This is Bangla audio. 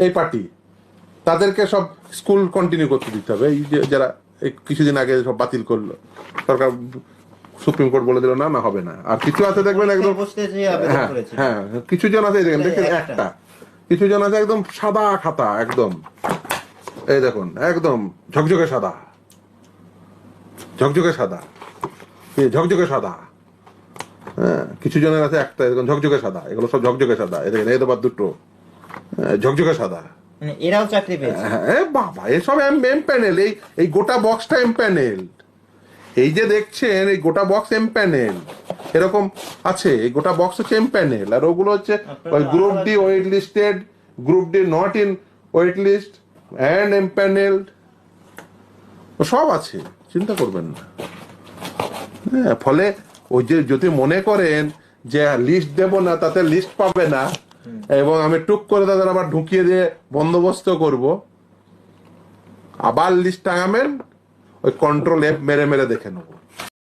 এই পার্টি, তাদেরকে সব স্কুল কন্টিনিউ করতে দিতে হবে। এই যে যারা এই কিছুদিন আগে সব বাতিল করলো, সরকার সুপ্রিম কোর্ট বলে দিল না, না হবে না। আর কিছু আছে দেখবেন একদম, হ্যাঁ হ্যাঁ, কিছু জন আছে দেখেন একটা, কিছু জন আছে একদম সাদা খাতা, একদম এই দেখুন একদম ঝকঝকে সাদা, ঝকঝকে সাদা, ঝকঝকে সাদা। হ্যাঁ, কিছু জনের আছে একটা এরকম ঝকঝকে সাদা, এগুলো সব ঝকঝকে সাদা। এই দেখেন এই তো দুটো ঝকঝকে সাদা। এরাও চাকরি পেয়েছে। হ্যাঁ বাবা, এসব এম প্যানেল, এই গোটা বক্সটা এম প্যানেল। এই যে দেখছেন এই গোটা বক্স এম প্যানেল, এরকম আছে, এই গোটা বক্স হচ্ছে এম প্যানেল। আর ওগুলো হচ্ছে ওই group D wait listed, group D not in wait list and M panel, সব আছে, চিন্তা করবেন না। হ্যাঁ, ফলে ওই যে যদি মনে করেন যে লিস্ট দেব না তাতে লিস্ট পাবে না, এবং আমি টুক করে তাদের আবার ঢুকিয়ে দিয়ে বন্দোবস্ত করব, আবার লিস্ট টাঙাবেন, ওই কন্ট্রোল এফ মেরে মেরে দেখে নেবো।